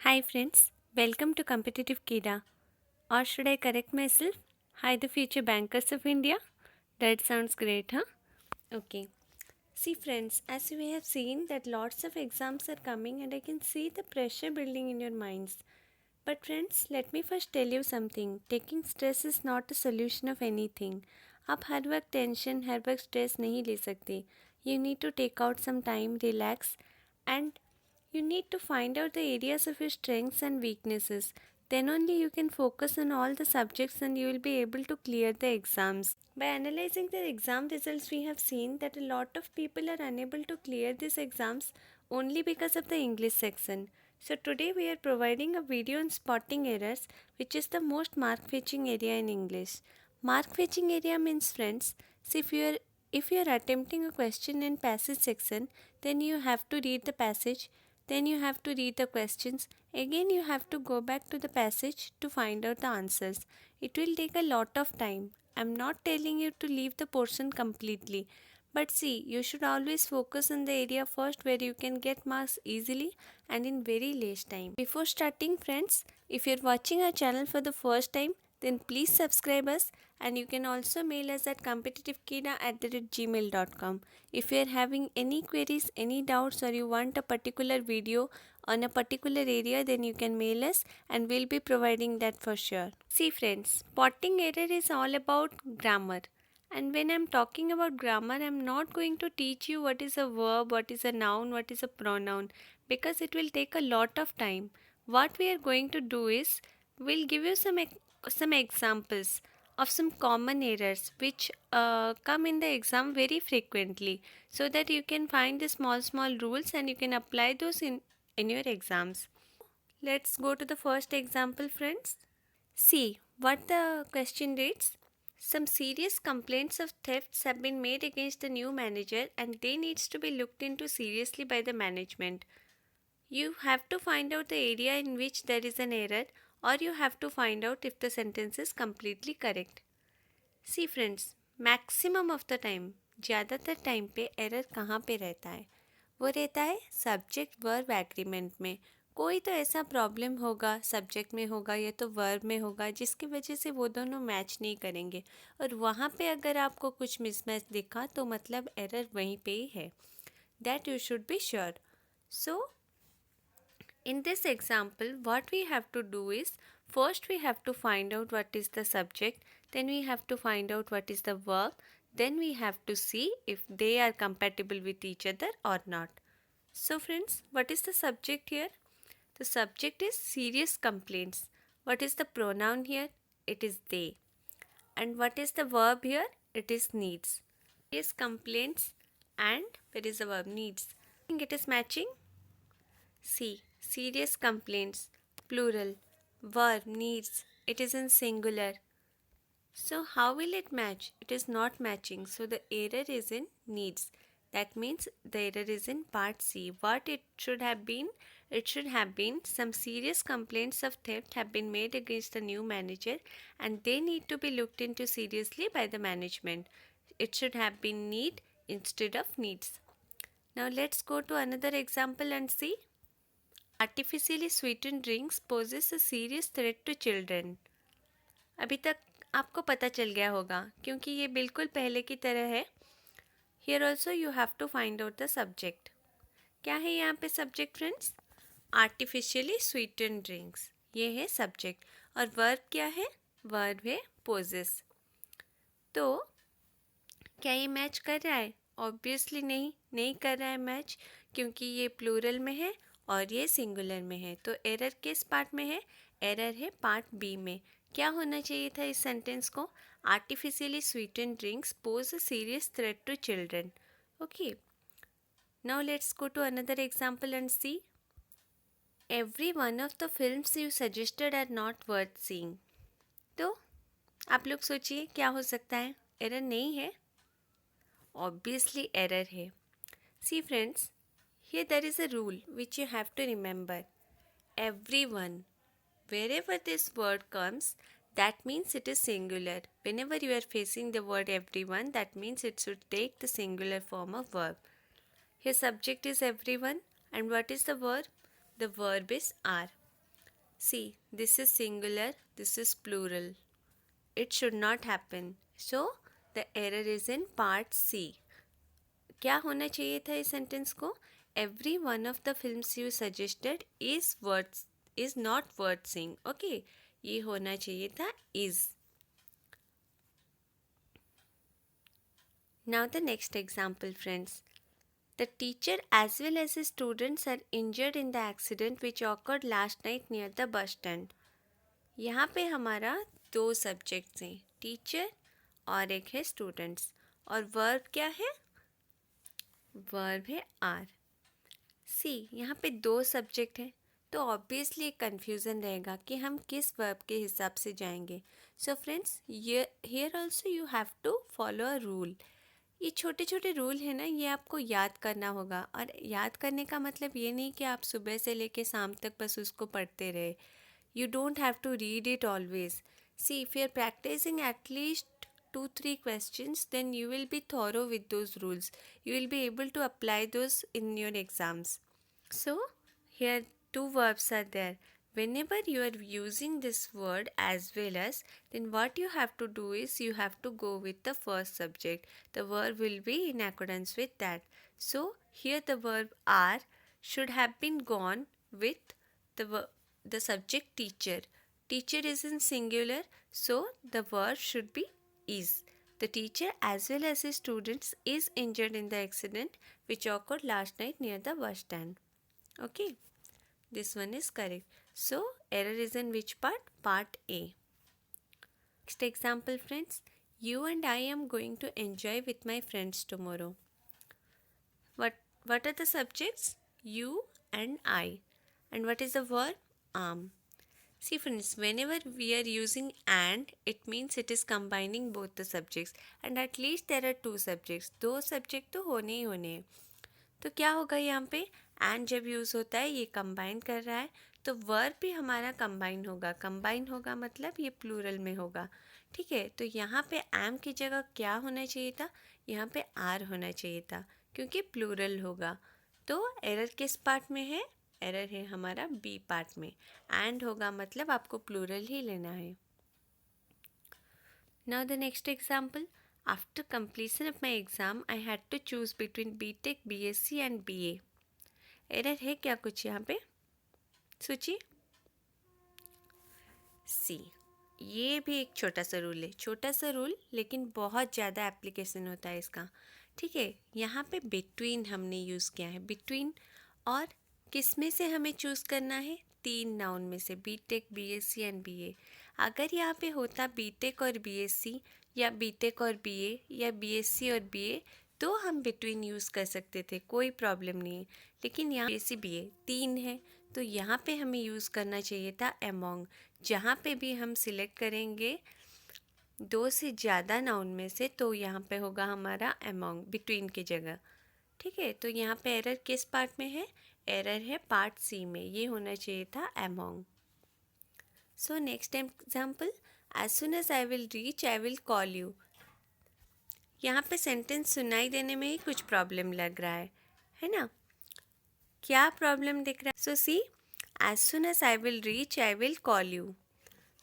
Hi friends, welcome to Competitive Kida. Or should I correct myself? Hi the future bankers of India. That sounds great, huh? Okay. See friends, as we have seen that lots of exams are coming and I can see the pressure building in your minds. But friends, let me first tell you something. Taking stress is not a solution of anything. आप हर वक्त tension हर वक्त stress नहीं ले सकते. You need to take out some time, relax, and you need to find out the areas of your strengths and weaknesses. Then only you can focus on all the subjects and you will be able to clear the exams. By analyzing the exam results, we have seen that a lot of people are unable to clear these exams only because of the English section. So today we are providing a video on spotting errors, which is the most mark fetching area in English. Mark fetching area means friends, see if you are attempting a question in passage section, then you have to read the passage, then you have to read the questions. Again, you have to go back to the passage to find out the answers. It will take a lot of time. I'm not telling you to leave the portion completely. But see, you should always focus on the area first where you can get marks easily and in very less time. Before starting, friends, if you're watching our channel for the first time, then please subscribe us and you can also mail us at competitivekida@gmail.com. If you are having any queries, any doubts, or you want a particular video on a particular area, then you can mail us and we'll be providing that for sure. See friends, spotting error is all about grammar. And when I'm talking about grammar, I'm not going to teach you what is a verb, what is a noun, what is a pronoun, because it will take a lot of time. What we are going to do is, we'll give you some examples of some common errors which come in the exam very frequently, so that you can find the small rules and you can apply those in your exams. Let's go to the first example, friends. See what the question reads. Some serious complaints of thefts have been made against the new manager and they needs to be looked into seriously by the management. You have to find out the area in which there is an error, or you have to find out if the sentence is completely correct. See friends, maximum of the time, ज़्यादातर time पे error कहाँ पे रहता है? वो रहता है subject verb agreement में. कोई तो ऐसा प्रॉब्लम होगा, सब्जेक्ट में होगा या तो वर्ब में होगा, जिसकी वजह से वो दोनों मैच नहीं करेंगे, और वहाँ पे अगर आपको कुछ मिसमैच दिखा तो मतलब एरर वहीं पे ही है. That you should be sure. So in this example, what we have to do is, first we have to find out what is the subject, then we have to find out what is the verb, then we have to see if they are compatible with each other or not. So friends, what is the subject here? The subject is serious complaints. What is the pronoun here? It is they. And what is the verb here? It is needs. Serious complaints and where is the verb needs? I think it is matching. C. Serious complaints, plural. Verb needs, it is in singular. So how will it match? It is not matching. So the error is in needs. That means the error is in part C. What it should have been? It should have been some serious complaints of theft have been made against the new manager and they need to be looked into seriously by the management. It should have been need instead of needs. Now let's go to another example and see. Artificially sweeten drinks poses a serious threat to children. अभी तक आपको पता चल गया होगा क्योंकि ये बिल्कुल पहले की तरह है. Here also you have to find out the subject. क्या है यहाँ पे subject friends? Artificially sweeten drinks, ये है सब्जेक्ट. और वर्ब क्या है? वर्ब है पोजेस. तो क्या ये मैच कर रहा है? ऑब्वियसली नहीं कर रहा है मैच, क्योंकि ये प्लूरल में है और ये सिंगुलर में है. तो एरर किस पार्ट में है? एरर है पार्ट बी में. क्या होना चाहिए था इस सेंटेंस को? Artificially sweeten drinks pose a serious threat to children. Okay, now let's go to another example and see. Every one of the films you suggested are not worth seeing. तो आप लोग सोचिए क्या हो सकता है? एरर नहीं है? Obviously error है. See friends, here there is a rule which you have to remember. Everyone, wherever this word comes, that means it is singular. Whenever you are facing the word everyone, that means it should take the singular form of verb. Here subject is everyone and what is the verb? The verb is are. See, this is singular, this is plural. It should not happen. So the error is in part C. क्या होना चाहिए था इस sentence को? Every one of the films you suggested is not worth seeing. Okay, ये होना चाहिए था is. Now the next example friends. The teacher as well as his students are injured in the accident which occurred last night near the bus stand. यहाँ पे हमारा दो subjects हैं, teacher और एक है स्टूडेंट्स. और वर्ब क्या है? वर्ब है आर. सी, यहाँ पे दो सब्जेक्ट हैं तो ऑब्वियसली एक कन्फ्यूज़न रहेगा कि हम किस वर्ब के हिसाब से जाएंगे. So friends, here also you have to follow a rule. ये छोटे छोटे रूल है ना, ये आपको याद करना होगा. और याद करने का मतलब ये नहीं कि आप सुबह से लेके शाम तक बस उसको पढ़ते रहे. You don't have to read it always. See, if you're practicing at least 2-3 questions, then you will be thorough with those rules. You will be able to apply those in your exams. So, here two verbs are there. Whenever you are using this word as well as, then what you have to do is you have to go with the first subject. The verb will be in accordance with that. So, here the verb are should have been gone with the subject teacher. Teacher is in singular, so the verb should be is. The teacher as well as his students is injured in the accident which occurred last night near the bus stand. Okay, this one is correct. So error is in which part? Part A. Next example friends. You and I am going to enjoy with my friends tomorrow. What are the subjects? You and I. And what is the verb? Am. See friends, whenever we are using and, it means it is combining both the subjects. And at least there are two subjects. दो subject तो होने ही होने हैं. तो क्या होगा यहाँ पे? and जब यूज़ होता है ये combine कर रहा है, तो verb भी हमारा combine होगा. combine होगा मतलब ये plural में होगा. ठीक है, तो यहाँ पे am की जगह क्या होना चाहिए था? यहाँ पे are होना चाहिए था क्योंकि plural होगा. तो error किस part में है? एरर है हमारा बी पार्ट में. एंड होगा मतलब आपको प्लूरल ही लेना है. Now the next example. After completion of my exam I had to choose between BTech, BSc and BA. Error है क्या कुछ यहाँ पे? सोचिए. सी, ये भी एक छोटा सा रूल है. छोटा सा रूल लेकिन बहुत ज़्यादा एप्लीकेशन होता है इसका. ठीक है, यहाँ पे बिटवीन हमने यूज़ किया है. बिटवीन और किस में से हमें चूज़ करना है? तीन नाउन में से, बीटेक, बीएससी एंड बीए. अगर यहाँ पे होता बीटेक और बीएससी या बीटेक और बीए या बीएससी और बीए तो हम बिटवीन यूज़ कर सकते थे, कोई प्रॉब्लम नहीं है. लेकिन यहाँ बीएससी बीए तीन है तो यहाँ पे हमें यूज़ करना चाहिए था अमोंग. जहाँ पे भी हम सिलेक्ट करेंगे दो से ज़्यादा नाउन में से तो यहाँ पे होगा हमारा अमोंग बिटवीन की जगह. ठीक है, तो यहाँ पे एरर किस पार्ट में है? एरर है पार्ट सी में. ये होना चाहिए था among. So next example. As soon as I will reach I will call you. यहाँ पे सेंटेंस सुनाई देने में ही कुछ प्रॉब्लम लग रहा है ना? क्या प्रॉब्लम दिख रहा है? So see, as soon as I will reach I will call you.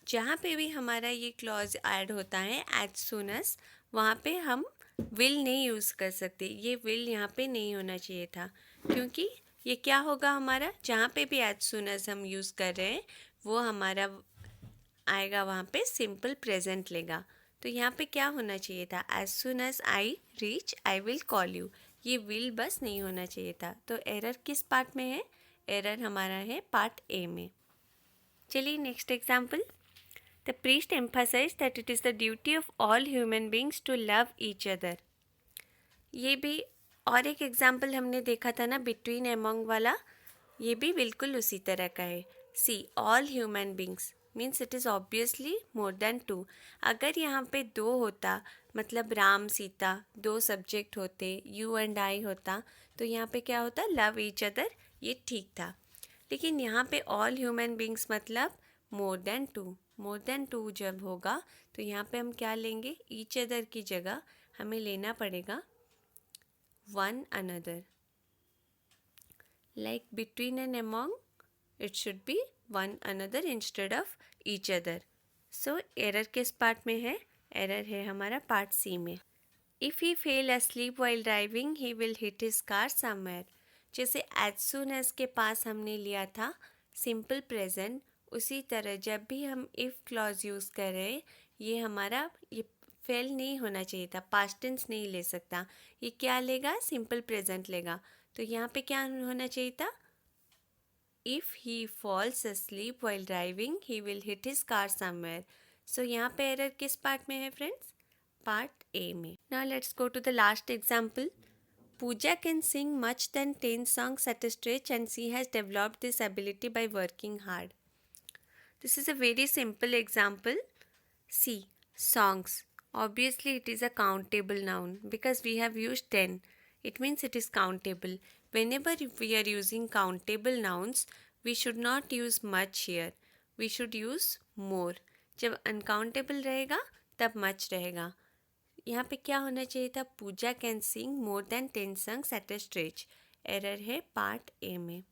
जहाँ पे भी हमारा ये क्लॉज ऐड होता है एज सुन एज, वहाँ पे हम विल नहीं यूज़ कर सकते. ये विल यहाँ पे नहीं होना चाहिए था क्योंकि ये क्या होगा हमारा? जहाँ पे भी एज सुन एज हम यूज़ कर रहे हैं वो हमारा आएगा वहाँ पे सिंपल प्रेजेंट लेगा. तो यहाँ पे क्या होना चाहिए था? As soon as I reach I will call you. ये विल बस नहीं होना चाहिए था. तो एरर किस पार्ट में है? एरर हमारा है पार्ट ए में. चलिए next example. The priest emphasized that it is the duty of all human beings to love each other. ये भी और एक एग्जाम्पल हमने देखा था ना बिटवीन एमोंग वाला, ये भी बिल्कुल उसी तरह का है. See, all human beings means it is obviously more than two. अगर यहाँ पे दो होता मतलब राम सीता दो सब्जेक्ट होते, यू एंड आई होता, तो यहाँ पे क्या होता? Love each other. ये ठीक था. लेकिन यहाँ पे ऑल ह्यूमन बींग्स मतलब more than two. More than two जब होगा तो यहाँ पे हम क्या लेंगे? ईच अदर की जगह हमें लेना पड़ेगा one another. Like between and among it should be one another instead of each other. So error किस पार्ट में है? एरर है हमारा पार्ट सी में। If he fail asleep while driving he will hit his car somewhere। जैसे as soon as के पास हमने लिया था सिंपल प्रेजेंट, उसी तरह जब भी हम इफ़ क्लॉज यूज़ करें ये हमारा ये फेल नहीं होना चाहिए था, पास्ट टेंस नहीं ले सकता। ये क्या लेगा? सिंपल प्रेजेंट लेगा। तो यहाँ पे क्या होना चाहिए था? If he falls asleep while driving he will hit his car somewhere। So यहाँ पे एरर किस पार्ट में है फ्रेंड्स? पार्ट ए में। Now let's go to the last example. Pooja can sing much than 10 songs at a stretch and she has developed this ability by working hard. This is a very simple example. See, songs. Obviously it is a countable noun because we have used 10. It means it is countable. Whenever we are using countable nouns, we should not use much here. We should use more. जब uncountable रहेगा तब much रहेगा। यहाँ पे क्या होना चाहिए था? Pooja can sing more than 10 songs at a stretch. Error है पार्ट ए में।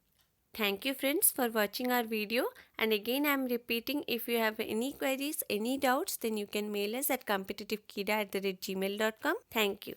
Thank you friends for watching our video, and again I am repeating, if you have any queries, any doubts, then you can mail us at competitivekida@gmail.com. Thank you.